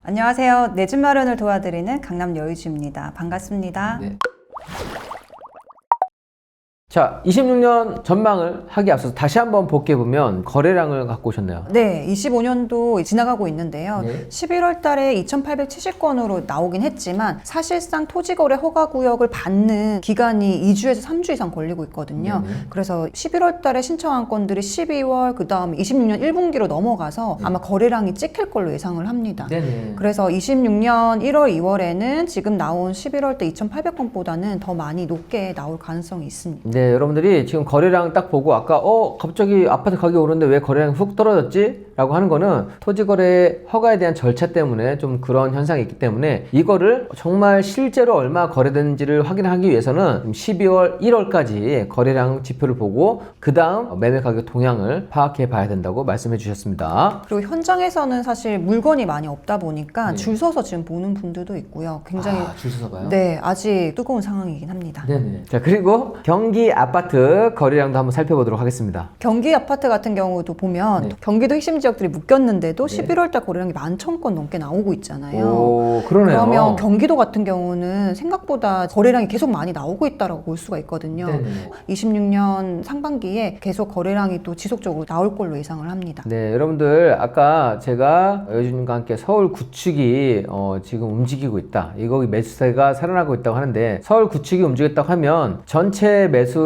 안녕하세요. 내 집 마련을 도와드리는 강남 여의주입니다. 반갑습니다. 네. 자, 26년 전망을 하기 앞서서 다시 한번 복귀해보면 거래량을 갖고 오셨네요. 네, 25년도 지나가고 있는데요. 네. 11월 달에 2,870건으로 나오긴 했지만 사실상 토지거래 허가구역을 받는 기간이 2주에서 3주 이상 걸리고 있거든요. 네네. 그래서 11월 달에 신청한 건들이 12월, 그 다음 26년 1분기로 넘어가서 네. 아마 거래량이 찍힐 걸로 예상을 합니다. 네네. 그래서 26년 1월, 2월에는 지금 나온 11월 때 2,800건보다는 더 많이 높게 나올 가능성이 있습니다. 네, 여러분들이 지금 거래량 딱 보고 아까 갑자기 아파트 가격이 오르는데 왜 거래량이 훅 떨어졌지? 라고 하는 거는 토지거래 허가에 대한 절차 때문에 좀 그런 현상이 있기 때문에 이거를 정말 실제로 얼마 거래되는지를 확인하기 위해서는 12월, 1월까지 거래량 지표를 보고 그 다음 매매 가격 동향을 파악해 봐야 된다고 말씀해 주셨습니다. 그리고 현장에서는 사실 물건이 많이 없다 보니까 네. 줄 서서 지금 보는 분들도 있고요. 굉장히 줄 서서 봐요? 네, 아직 뜨거운 상황이긴 합니다. 네네. 자, 그리고 경기 아파트 거래량도 한번 살펴보도록 하겠습니다. 경기 아파트 같은 경우도 보면 네. 경기도 핵심 지역들이 묶였는데도 네. 11월 달 거래량이 11,000건 넘게 나오고 있잖아요. 오, 그러네요. 그러면 경기도 같은 경우는 생각보다 거래량이 계속 많이 나오고 있다고 볼 수가 있거든요. 네네. 26년 상반기에 계속 거래량이 또 지속적으로 나올 걸로 예상을 합니다. 네, 여러분들 아까 제가 여주님과 함께 서울 구축이 지금 움직이고 있다. 이거 매수세가 살아나고 있다고 하는데 서울 구축이 움직였다고 하면 전체 매수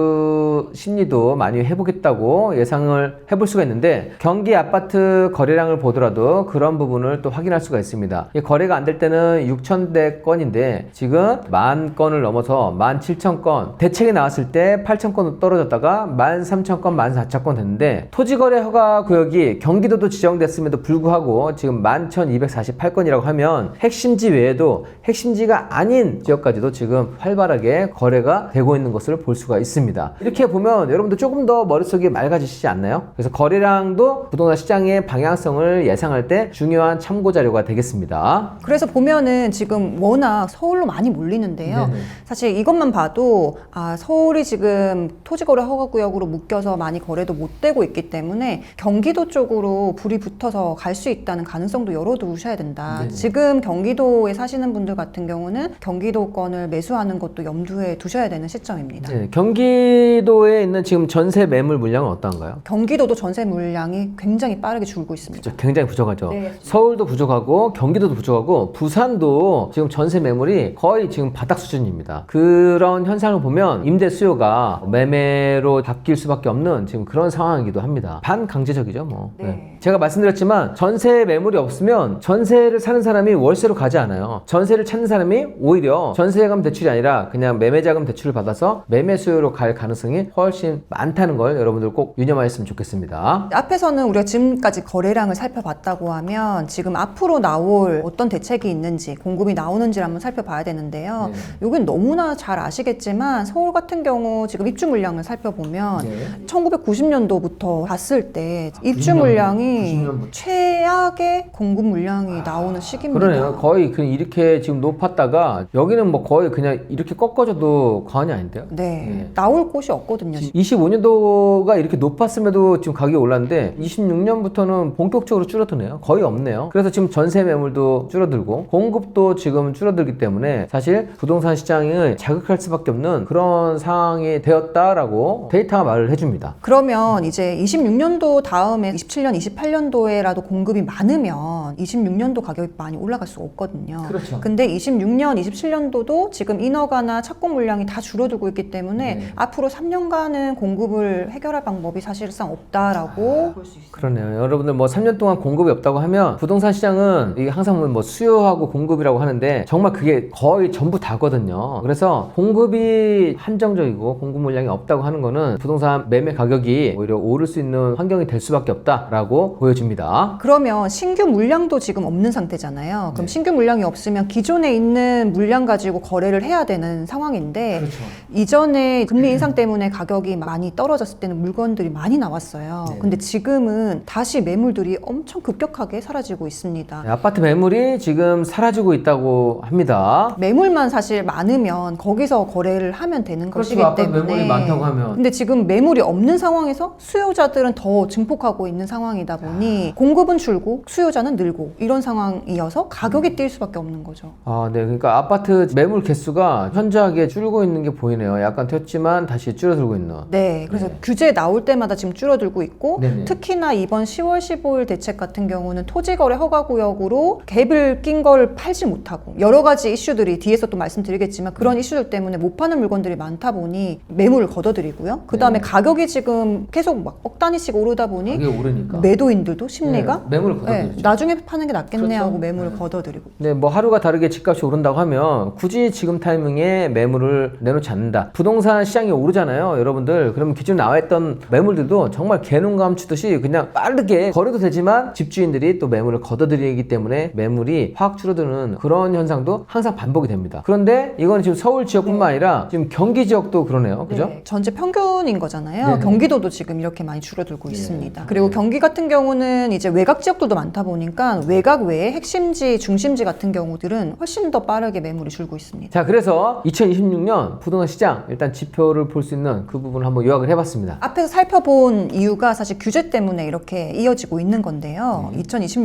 심리도 많이 회복했다고 예상을 해볼 수가 있는데 경기 아파트 거래량을 보더라도 그런 부분을 또 확인할 수가 있습니다. 거래가 안 될 때는 6,000대 건인데 지금 10,000건을 넘어서 17,000건, 대책이 나왔을 때 8,000건으로 떨어졌다가 13,000건, 14,000건 됐는데 토지거래 허가 구역이 경기도도 지정됐음에도 불구하고 지금 11,248건이라고 하면 핵심지 외에도 핵심지가 아닌 지역까지도 지금 활발하게 거래가 되고 있는 것을 볼 수가 있습니다. 이렇게 보면 여러분들 조금 더 머릿속이 맑아지시지 않나요? 그래서 거래량도 부동산 시장의 방향성을 예상할 때 중요한 참고 자료가 되겠습니다. 그래서 보면은 지금 워낙 서울로 많이 몰리는데요. 네네. 사실 이것만 봐도 서울이 지금 토지거래 허가구역으로 묶여서 많이 거래도 못 되고 있기 때문에 경기도 쪽으로 불이 붙어서 갈 수 있다는 가능성도 열어두셔야 된다. 네네. 지금 경기도에 사시는 분들 같은 경우는 경기도권을 매수하는 것도 염두에 두셔야 되는 시점입니다. 네, 경기도에 있는 지금 전세 매물 물량은 어떤가요? 경기도도 전세 물량이 굉장히 빠르게 줄고 있습니다. 그렇죠. 굉장히 부족하죠. 네. 서울도 부족하고 경기도도 부족하고 부산도 지금 전세 매물이 거의 지금 바닥 수준입니다. 그런 현상을 보면 임대 수요가 매매로 바뀔 수밖에 없는 지금 그런 상황이기도 합니다. 반강제적이죠, 뭐. 네. 제가 말씀드렸지만 전세 매물이 없으면 전세를 사는 사람이 월세로 가지 않아요. 전세를 찾는 사람이 오히려 전세자금 대출이 아니라 그냥 매매자금 대출을 받아서 매매 수요로 갈 가능성이 훨씬 많다는 걸 여러분들 꼭 유념하셨으면 좋겠습니다. 앞에서는 우리가 지금까지 거래량을 살펴봤다고 하면 지금 앞으로 나올 어떤 대책이 있는지 공급이 나오는지를 한번 살펴봐야 되는데요. 네. 여긴 너무나 잘 아시겠지만 서울 같은 경우 지금 입주 물량을 살펴보면 네. 1990년도부터 봤을 때 입주 물량이 90년부터. 최악의 공급 물량이 나오는 시기입니다. 그러네요. 거의 이렇게 지금 높았다가 여기는 뭐 거의 그냥 이렇게 꺾어져도 과언이 아닌데요. 네, 네. 나올 곳이 없거든요. 25년도가 이렇게 높았음에도 지금 가격이 올랐는데 26년부터는 본격적으로 줄어드네요. 거의 없네요. 그래서 지금 전세 매물도 줄어들고 공급도 지금 줄어들기 때문에 사실 부동산 시장을 자극할 수밖에 없는 그런 상황이 되었다라고 데이터가 말을 해줍니다. 그러면 이제 26년도 다음에 27년, 28년도에라도 공급이 많으면 26년도 가격이 많이 올라갈 수가 없거든요. 그렇죠. 근데 26년, 27년도도 지금 인허가나 착공 물량이 다 줄어들고 있기 때문에 네. 앞으로 3년간은 공급을 해결할 방법이 사실상 없다라고 볼 수 있습니다. 그러네요. 여러분들 뭐 3년 동안 공급이 없다고 하면 부동산 시장은 이게 항상 보면 뭐 수요하고 공급이라고 하는데 정말 그게 거의 전부 다거든요. 그래서 공급이 한정적이고 공급 물량이 없다고 하는 거는 부동산 매매 가격이 오히려 오를 수 있는 환경이 될 수밖에 없다라고 보여집니다. 그러면 신규 물량도 지금 없는 상태잖아요. 그럼 네. 신규 물량이 없으면 기존에 있는 물량 가지고 거래를 해야 되는 상황인데 그렇죠. 이전에 금리 인상 때문에 가격이 많이 떨어졌을 때는 물건들이 많이 나왔어요. 네. 근데 지금은 다시 매물들이 엄청 급격하게 사라지고 있습니다. 네, 아파트 매물이 지금 사라지고 있다고 합니다. 매물만 사실 많으면 거기서 거래를 하면 되는 것이기 그렇죠. 아파트 때문에 매물이 많다고 하면. 근데 지금 매물이 없는 상황에서 수요자들은 더 증폭하고 있는 상황이다 늘어나다 보니 공급은 줄고 수요자는 늘고 이런 상황이어서 가격이 뛸 수밖에 없는 거죠. 아, 네. 그러니까 아파트 매물 개수가 현저하게 줄고 있는 게 보이네요. 약간 튀었지만 다시 줄어들고 있는. 네, 그래서 네. 규제 나올 때마다 지금 줄어들고 있고 네네. 특히나 이번 10월 15일 대책 같은 경우는 토지거래 허가구역으로 갭을 낀 걸 팔지 못하고 여러 가지 이슈들이 뒤에서 또 말씀드리겠지만 그런 이슈들 때문에 못 파는 물건들이 많다 보니 매물을 걷어들이고요. 그 다음에 네. 가격이 지금 계속 막 억 단위씩 오르다 보니 가격이 오르니까. 매도인들도 심리가 네, 매물을 걷어들이죠. 나중에 파는 게 낫겠네 그렇죠. 하고 매물을 네. 걷어들이고. 네, 뭐 하루가 다르게 집값이 오른다고 하면 굳이 지금 타이밍에 매물을 내놓지 않는다. 부동산 시장이 오르잖아요, 여러분들. 그러면 기존에 나와있던 매물들도 정말 개눈 감추듯이 그냥 빠르게 거래도 되지만 집주인들이 또 매물을 걷어들이기 때문에 매물이 확 줄어드는 그런 현상도 항상 반복이 됩니다. 그런데 이건 지금 서울 지역뿐만 아니라 지금 경기 지역도 그러네요, 그죠? 네, 전체 평균인 거잖아요. 네네. 경기도도 지금 이렇게 많이 줄어들고 네. 있습니다. 그리고 경기 같은 경우는 이제 외곽 지역들도 많다 보니까 외곽 외에 핵심지, 중심지 같은 경우들은 훨씬 더 빠르게 매물이 줄고 있습니다. 자, 그래서 2026년 부동산 시장 일단 지표를 볼 수 있는 그 부분을 한번 요약을 해봤습니다. 앞에서 살펴본 이유가 사실 규제 때문에 이렇게 이어지고 있는 건데요.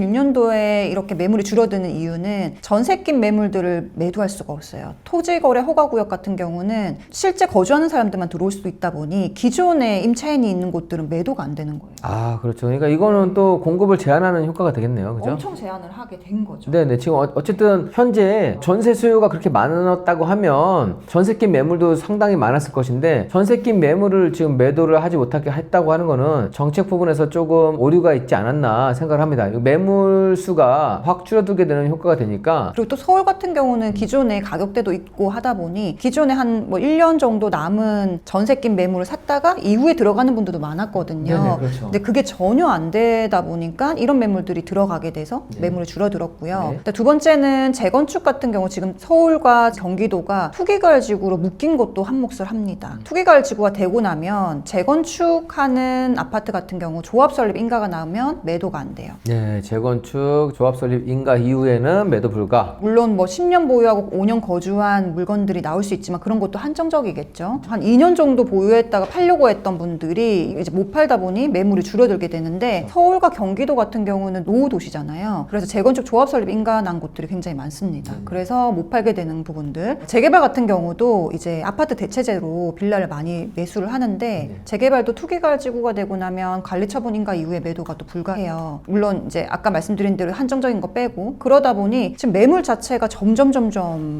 2026년도에 이렇게 매물이 줄어드는 이유는 전세 낀 매물들을 매도할 수가 없어요. 토지거래 허가구역 같은 경우는 실제 거주하는 사람들만 들어올 수도 있다 보니 기존에 임차인이 있는 곳들은 매도가 안 되는 거예요. 아, 그렇죠. 그러니까 이거는 또 공급을 제한하는 효과가 되겠네요, 그죠? 엄청 제한을 하게 된 거죠. 네네. 지금 어쨌든 현재 전세 수요가 그렇게 많았다고 하면 전세 낀 매물도 상당히 많았을 것인데 전세 낀 매물을 지금 매도를 하지 못하게 했다고 하는 거는 정책 부분에서 조금 오류가 있지 않았나 생각을 합니다. 매물 수가 확 줄어들게 되는 효과가 되니까 그리고 또 서울 같은 경우는 기존에 가격대도 있고 하다 보니 기존에 한 뭐 1년 정도 남은 전세 낀 매물을 샀다가 이후에 들어가는 분들도 많았거든요. 네네, 그렇죠. 근데 그게 전혀 안 되다 보니까 이런 매물들이 들어가게 돼서 매물이 줄어들었고요. 네. 근데 두 번째는 재건축 같은 경우 지금 서울과 경기도가 투기가을지구로 묶인 것도 한 몫을 합니다. 투기가을지구가 되고 나면 재건축하는 아파트 같은 경우 조합 설립 인가가 나오면 매도가 안 돼요. 네, 재건축 조합 설립 인가 이후에는 매도 불가. 물론 뭐 10년 보유하고 5년 거주한 물건들이 나올 수 있지만 그런 것도 한정적이겠죠. 한 2년 정도 보유했다가 팔려고 했던 분들이 이제 못 팔다 보니 매물이 줄어들게 되는데 서울과 경기도 같은 경우는 노후 도시잖아요. 그래서 재건축 조합 설립 인가 난 곳들이 굉장히 많습니다. 그래서 못 팔게 되는 부분들. 재개발 같은 경우도 이제 아파트 대체제로 빌라를 많이 매수를 하는데 재개발도 투기가을지구가 되고 나면 관리처분 인가 이후에 매도가 또 불가해요. 물론 이제 아까 말씀드린 대로 한정적인 거 빼고 그러다 보니 지금 매물 자체가 점점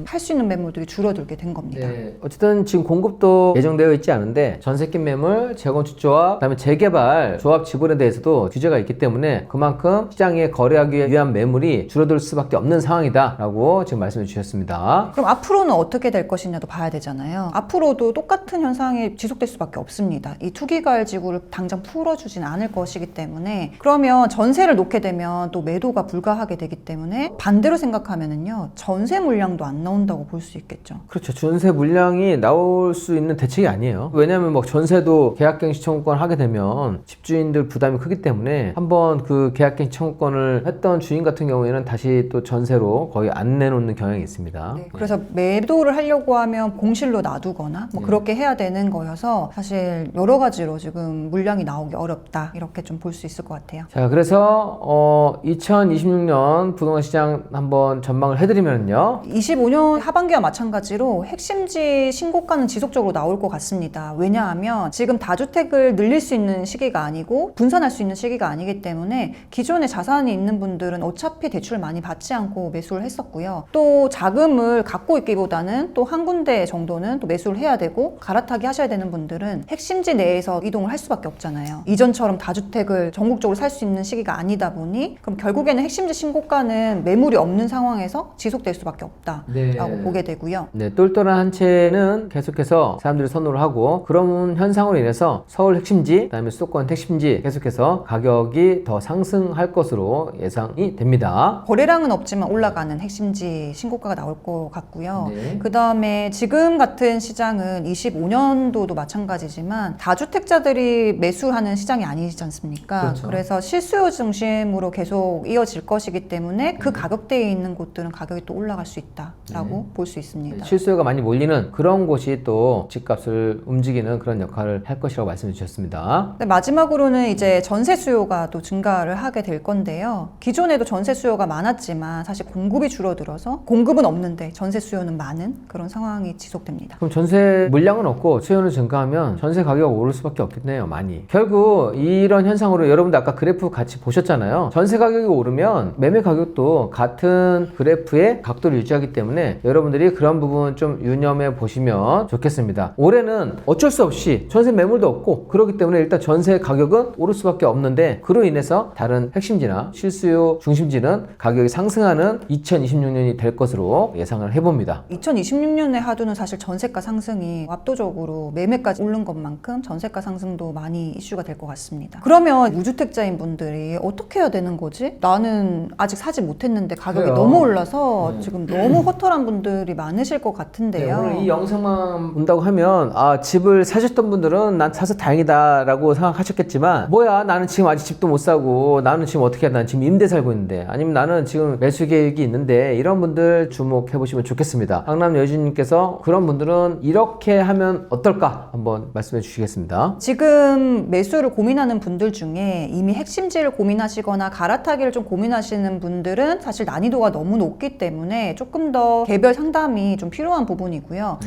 할 수 있는 매물들이 줄어들게 된 겁니다. 네, 어쨌든 지금 공급도 예정되어 있지 않은데 전세 낀 매물, 재건축 조합, 그다음에 재개발 조합 지분에 대해서도 규제가 있기 때문에 그만큼 시장에 거래하기 위한 매물이 줄어들 수밖에 없는 상황이다라고 지금 말씀해 주셨습니다. 그럼 앞으로는 어떻게 될 것이냐도 봐야 되잖아요. 앞으로도 똑같은 현상이 지속될 수밖에 없습니다. 이 투기가을지구를 당장 풀어주진 않을 것이기 때문에 그러면 전세를 놓게 되면 또 매도가 불가하게 되기 때문에 반대로 생각하면은요 전세 물량도 안 나온다고 볼 수 있겠죠. 그렇죠. 전세 물량이 나올 수 있는 대책이 아니에요. 왜냐하면 뭐 전세도 계약갱신 청구권 하게 되면 집주인들 부담이 크기 때문에 한번 그 계약갱신 청구권을 했던 주인 같은 경우에는 다시 또 전세로 거의 안 내놓는 경향이 있습니다. 네, 그래서 매도를 하려고 하면 공실로 놔두거나 뭐 그렇게 해야 되는 거여서 사실 여러 가지로 지금 물량이 나오기 어렵다 이렇게 좀 볼 수 있을 것 같아요. 자, 그래서 2026년 부동산 시장 한번 전망을 해드리면요. 25년 하반기와 마찬가지로 핵심지 신고가는 지속적으로 나올 것 같습니다. 왜냐하면 지금 다주택을 늘릴 수 있는 시기가 아니고 분산할 수 있는 시기가 아니기 때문에 기존에 자산이 있는 분들은 어차피 대출 많이 받지 않고 매수를 했었고요. 또 자금을 갖고 있기보다는 또 한 군데 정도는 또 매수를 해야 되고 갈아타기 하셔야 되는 분들은 핵심지 내에서 이동을 할 수밖에 없잖아요. 이전처럼 다주택을 전국적으로 살 수 있는 시기가 아니다 보니 그럼 결국에는 핵심지 신고가는 매물이 없는 상황에서 지속될 수밖에 없다라고 네. 보게 되고요. 네, 똘똘한 한 채는 계속해서 사람들이 선호를 하고 그런 현상으로 인해서 서울 핵심지, 그다음에 수도권 핵심지 계속해서 가격이 더 상승할 것으로 예상이 됩니다. 거래량은 없지만 올라가는 핵심지 신고가가 나올 것 같고요. 네. 그 다음에 지금 같은 시장은 25년도도 마찬가지지만 다주택자들이 매수하는 시장이 아니지 않습니까? 그렇죠. 그래서 실수요 중심으로 계속 이어질 것이기 때문에 그 가격대에 있는 곳들은 가격이 또 올라갈 수 있다라고 볼 수 있습니다. 실수요가 많이 몰리는 그런 곳이 또 집값을 움직이는 그런 역할을 할 것이라고 말씀해 주셨습니다. 네, 마지막으로는 이제 전세 수요 수요가 또 증가를 하게 될 건데요. 기존에도 전세 수요가 많았지만 사실 공급이 줄어들어서 공급은 없는데 전세 수요는 많은 그런 상황이 지속됩니다. 그럼 전세 물량은 없고 수요는 증가하면 전세 가격이 오를 수밖에 없겠네요. 많이. 결국 이런 현상으로 여러분들 아까 그래프 같이 보셨잖아요. 전세 가격이 오르면 매매 가격도 같은 그래프의 각도를 유지하기 때문에 여러분들이 그런 부분 좀 유념해 보시면 좋겠습니다. 올해는 어쩔 수 없이 전세 매물도 없고 그렇기 때문에 일단 전세 가격은 오를 수밖에 없는데 그로 인해서 다른 핵심지나 실수요 중심지는 가격이 상승하는 2026년이 될 것으로 예상을 해봅니다. 2026년에 하두는 사실 전세가 상승이 압도적으로 매매까지 오른 것만큼 전세가 상승도 많이 이슈가 될 것 같습니다. 그러면 무주택자인 분들이 어떻게 해야 되는 거지? 나는 아직 사지 못했는데 가격이 그래요. 너무 올라서 지금 너무 허탈한 분들이 많으실 것 같은데요. 네, 오늘 이 영상만 본다고 하면 집을 사셨던 분들은 난 사서 다행이다 라고 생각하셨겠지만 뭐야 나는 지금 아직 집도 못 사고 나는 지금 어떻게 해? 난 지금 임대 살고 있는데 아니면 나는 지금 매수 계획이 있는데 이런 분들 주목해 보시면 좋겠습니다. 강남 여주님께서 그런 분들은 이렇게 하면 어떨까 한번 말씀해 주시겠습니다. 지금 매수를 고민하는 분들 중에 이미 핵심지를 고민하시거나 갈아타기를 좀 고민하시는 분들은 사실 난이도가 너무 높기 때문에 조금 더 개별 상담이 좀 필요한 부분이고요.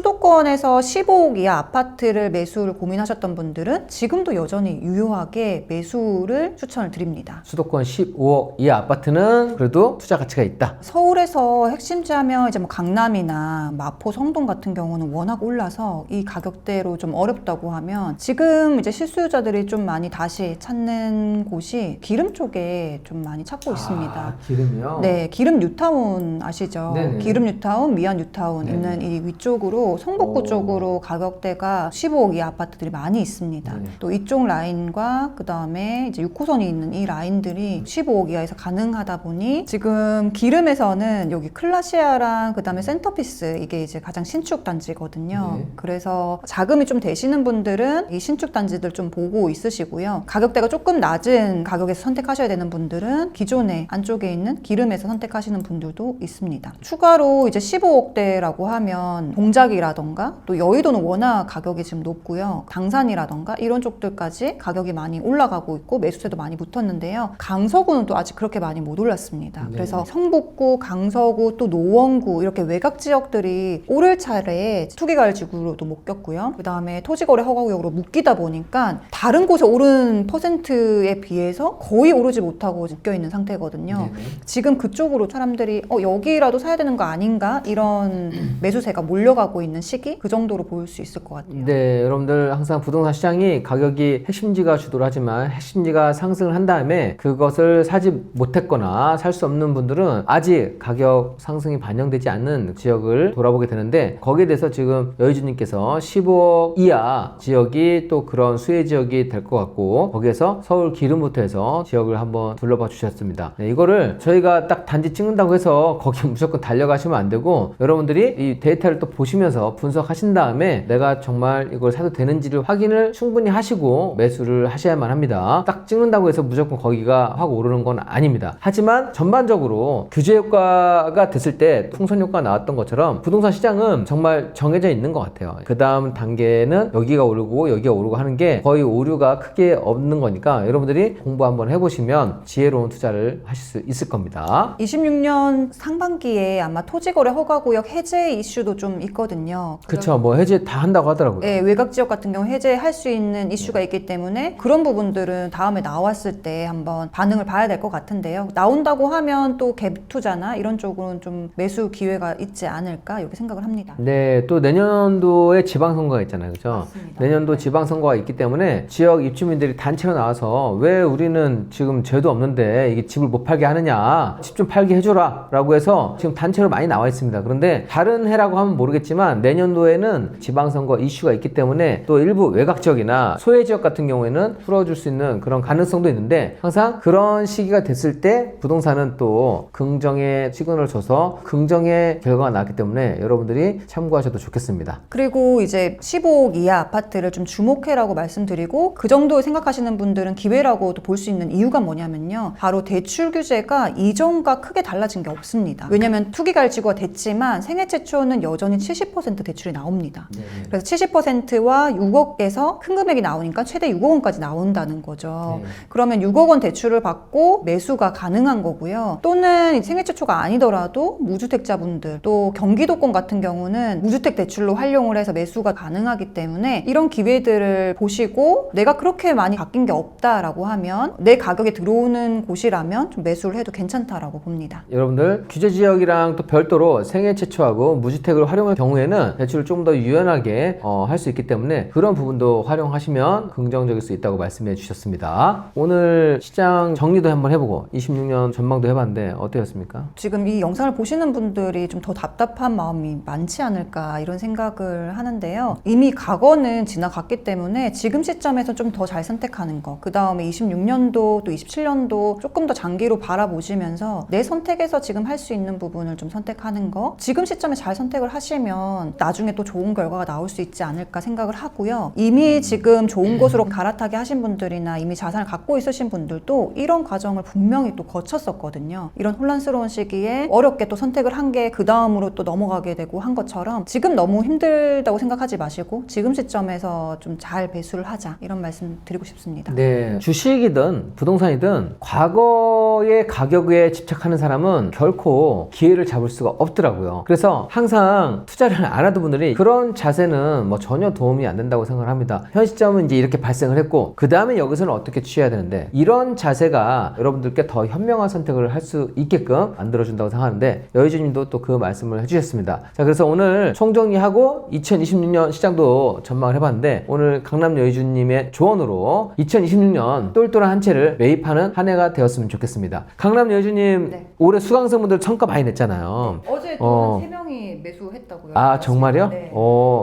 수도권에서 15억 이하 아파트를 매수를 고민하셨던 분들은 지금도 여전히 유효하게 매수를 추천을 드립니다. 수도권 15억 이하 아파트는 그래도 투자 가치가 있다. 서울에서 핵심지 하면 이제 뭐 강남이나 마포, 성동 같은 경우는 워낙 올라서 이 가격대로 좀 어렵다고 하면 지금 이제 실수요자들이 좀 많이 다시 찾는 곳이 기름 쪽에 좀 많이 찾고 있습니다. 기름이요? 네, 기름 뉴타운 아시죠? 네네. 기름 뉴타운, 미안 뉴타운 네네. 있는 이 위쪽으로 성북구 오. 쪽으로 가격대가 15억 이하 아파트들이 많이 있습니다. 네네. 또 이쪽 라인과 그 다음에 이제 6호선이 있는 이 라인들이 15억 이하에서 가능하다 보니 지금 기름에서는 여기 클라시아랑 그 다음에 센터피스 이게 이제 가장 신축 단지거든요. 네. 그래서 자금이 좀 되시는 분들은 이 신축 단지들 좀 보고 있으시고요. 가격대가 조금 낮은 가격에서 선택하셔야 되는 분들은 기존에 안쪽에 있는 기름에서 선택하시는 분들도 있습니다. 추가로 이제 15억대라고 하면 동작이라던가 또 여의도는 워낙 가격이 지금 높고요. 당산이라던가 이런 쪽들까지 가격이 많이 올라가고 있고 매수세도 많이 붙었는데요. 강서구는 또 아직 그렇게 많이 못 올랐습니다. 네. 그래서 성북구, 강서구, 또 노원구 이렇게 외곽 지역들이 오를 차례에 투기가을지구로도 묶였고요. 그 다음에 토지거래 허가구역으로 묶이다 보니까 다른 곳에 오른 퍼센트에 비해서 거의 오르지 못하고 묶여있는 상태거든요. 네네. 지금 그쪽으로 사람들이 여기라도 사야 되는 거 아닌가? 이런 매수세가 몰려가고 있는 시기? 그 정도로 보일 수 있을 것 같아요. 네, 여러분들 항상 부동산 시장이 가격이 핵심지가 주도를 하지만 핵심지가 상승을 한 다음에 그것을 사지 못했거나 살 수 없는 분들은 아직 가격 상승이 반영되지 않는 지역을 돌아보게 되는데 거기에 대해서 지금 여유주님께서 15억 이하 지역이 또 그런 수혜 지역이 될 것 같고 거기에서 서울 기름부터 해서 지역을 한번 둘러봐 주셨습니다. 네, 이거를 저희가 딱 단지 찍는다고 해서 거기 무조건 달려가시면 안 되고 여러분들이 이 데이터를 또 보시면서 분석하신 다음에 내가 정말 이걸 사도 되는지를 확인을 충분히 하시고 매수를 하셔야만 합니다. 딱 찍는다고 해서 무조건 거기가 확 오르는 건 아닙니다. 하지만 전반적으로 규제 효과가 됐을 때 풍선 효과가 나왔던 것처럼 부동산 시장은 정말 정해져 있는 것 같아요. 그 다음 단계는 여기가 오르고 여기가 오르고 하는 게 거의 오류가 크게 없는 거니까 여러분들이 공부 한번 해보시면 지혜로운 투자를 하실 수 있을 겁니다. 26년 상반기에 아마 토지거래 허가구역 해제 이슈도 좀 있거든요. 그쵸, 뭐 해제 다 한다고 하더라고요. 네, 외곽 지역 같은 경우 해제할 수 있는 이슈가 있기 때문에 그런 부분들은 다음에 나왔을 때 한번 반응을 봐야 될 것 같은데요. 나온다고 하면 또 갭 투자나 이런 쪽으로는 좀 매수 기회가 있지 않을까 이렇게 생각을 합니다. 네, 또 내년도에 지방선거가 있잖아요. 그죠? 맞습니다. 내년도 지방선거가 있기 때문에 지역 입주민들이 단체로 나와서 왜 우리는 지금 죄도 없는데 이게 집을 못 팔게 하느냐, 집 좀 팔게 해줘라 라고 해서 지금 단체로 많이 나와 있습니다. 그런데 다른 해라고 하면 모르겠지만 내년도에는 지방선거 이슈가 있기 때문에 또 일부 외곽 지역이나 소외 지역 같은 경우에는 풀어줄 수 있는 그런 가능성도 있는데 항상 그런 시기가 됐을 때 부동산은 또 긍정의 시그널을 줘서 긍정의 결과가 나왔기 때문에 여러분들이 참고하셔도 좋겠습니다. 그리고 이제 15억 이하 아파트를 좀 주목해라고 말씀드리고 그 정도 생각하시는 분들은 기회라고도 볼 수 있는 이유가 뭐냐면요. 바로 대출 규제가 이전과 크게 달라진 게 없습니다. 왜냐하면 투기가을지구가 됐지만 생애 최초는 여전히 70% 대출이 나옵니다. 그래서 70%와 6억에서 큰 금액이 나오니까 최대 6억 원까지 나온다는 거죠. 거죠. 네. 그러면 6억 원 대출을 받고 매수가 가능한 거고요. 또는 생애 최초가 아니더라도 무주택자분들, 또 경기도권 같은 경우는 무주택 대출로 활용을 해서 매수가 가능하기 때문에 이런 기회들을 보시고 내가 그렇게 많이 바뀐 게 없다라고 하면 내 가격에 들어오는 곳이라면 좀 매수를 해도 괜찮다라고 봅니다. 여러분들 규제 지역이랑 또 별도로 생애 최초하고 무주택을 활용할 경우에는 대출을 좀 더 유연하게 할 수 있기 때문에 그런 부분도 활용하시면 긍정적일 수 있다고 말씀해 주셨습니다. 오늘 시장 정리도 한번 해보고 26년 전망도 해봤는데 어떠셨습니까? 지금 이 영상을 보시는 분들이 좀 더 답답한 마음이 많지 않을까 이런 생각을 하는데요. 이미 과거는 지나갔기 때문에 지금 시점에서 좀 더 잘 선택하는 거, 그 다음에 26년도 또 27년도 조금 더 장기로 바라보시면서 내 선택에서 지금 할 수 있는 부분을 좀 선택하는 거, 지금 시점에 잘 선택을 하시면 나중에 또 좋은 결과가 나올 수 있지 않을까 생각을 하고요. 이미 지금 좋은 곳으로 갈아타게 하신 분들이나 이미 자산을 갖고 있으신 분들도 이런 과정을 분명히 또 거쳤었거든요. 이런 혼란스러운 시기에 어렵게 또 선택을 한 게 그 다음으로 또 넘어가게 되고 한 것처럼 지금 너무 힘들다고 생각하지 마시고 지금 시점에서 좀 잘 배수를 하자, 이런 말씀 드리고 싶습니다. 네, 주식이든 부동산이든 과거의 가격에 집착하는 사람은 결코 기회를 잡을 수가 없더라고요. 그래서 항상 투자를 안 하던 분들이 그런 자세는 뭐 전혀 도움이 안 된다고 생각을 합니다. 현 시점은 이제 이렇게 발생을 했고 그 다음에 여기서는 어떻게 취해야 되는데, 이런 자세가 여러분들께 더 현명한 선택을 할 수 있게끔 만들어준다고 생각하는데 여의주님도 또 그 말씀을 해주셨습니다. 자, 그래서 오늘 총정리하고 2026년 시장도 전망을 해봤는데 오늘 강남 여의주님의 조언으로 2026년 똘똘한 한 채를 매입하는 한 해가 되었으면 좋겠습니다. 강남 여의주님, 네. 올해 수강생분들 성과 많이 냈잖아요. 어제 또 한 3명이 매수했다고요. 아, 정말요? 네.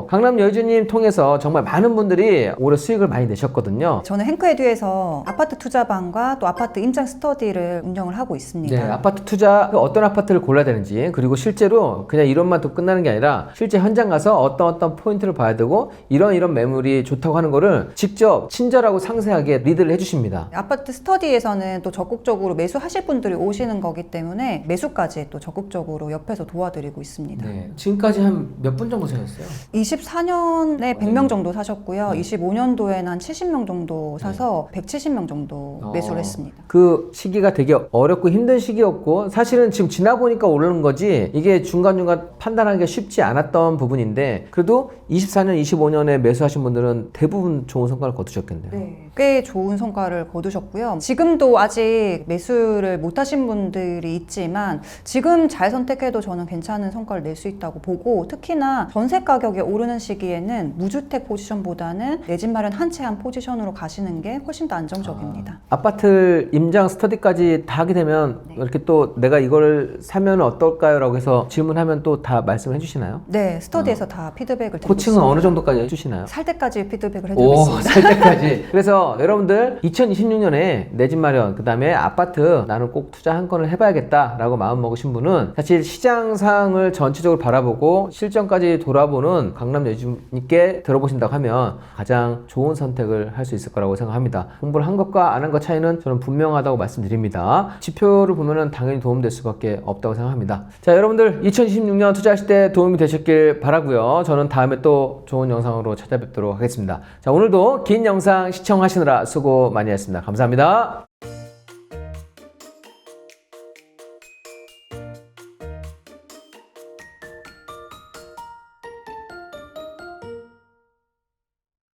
강남 여의주님 통해서 정말 많은 분들이 올해 수익을 많이 내셨거든요. 저는 행크에듀에서 아파트 투자방과 또 아파트 임장 스터디를 운영을 하고 있습니다. 네, 아파트 투자, 어떤 아파트를 골라야 되는지, 그리고 실제로 그냥 이론만 또 끝나는 게 아니라 실제 현장 가서 어떤 포인트를 봐야 되고 이런 매물이 좋다고 하는 거를 직접 친절하고 상세하게 리드를 해주십니다. 아파트 스터디에서는 또 적극적으로 매수하실 분들이 오시는 거기 때문에 매수까지 또 적극적으로 옆에서 도와드리고 있습니다. 네, 지금까지 한 몇 분 정도 사셨어요? 24년에 100명 정도 사셨고요. 25년도에는 한 70명 정도 사서 170명 정도 매수를 했습니다. 그 시기가 되게 어렵고 힘든 시기였고 사실은 지금 지나 보니까 오르는 거지 이게 중간중간 판단하는 게 쉽지 않았던 부분인데 그래도 24년, 25년에 매수하신 분들은 대부분 좋은 성과를 거두셨겠네요. 네, 꽤 좋은 성과를 거두셨고요. 지금도 아직 매수를 못 하신 분들이 있지만 지금 잘 선택해도 저는 괜찮은 성과를 낼 수 있다고 보고, 특히나 전세 가격이 오르는 시기에는 무주택 포지션보다는 내 집 마련 한 채 한 포지션으로 가시는 게 훨씬 더 안정적입니다. 아파트 임장 스터디까지 다 하게 되면 이렇게 또 내가 이걸 사면 어떨까요? 라고 해서 질문하면 또 다 말씀을 해주시나요? 네, 스터디에서 다 피드백을 드리고 코칭은 있습니다. 어느 정도까지 해주시나요? 살 때까지 피드백을 해드리고 오, 있습니다. 살 때까지. 그래서 여러분들 2026년에 내 집 마련, 그 다음에 아파트 나는 꼭 투자 한 건을 해봐야겠다 라고 마음 먹으신 분은 사실 시장 상황을 전체적으로 바라보고 실전까지 돌아보는 강남 여주님께 들어보신다고 하면 가장 좋은 선택을 할 수 있을 거라고 생각합니다. 공부를 한 것과 안 한 것 차이는 저는 분명하다고 말씀드립니다. 지표를 보면은 당연히 도움될 수밖에 없다고 생각합니다. 자, 여러분들 2026년 투자하실 때 도움이 되셨길 바라고요. 저는 다음에 또 좋은 영상으로 찾아뵙도록 하겠습니다. 자, 오늘도 긴 영상 시청하시느라 수고 많이 했습니다. 감사합니다.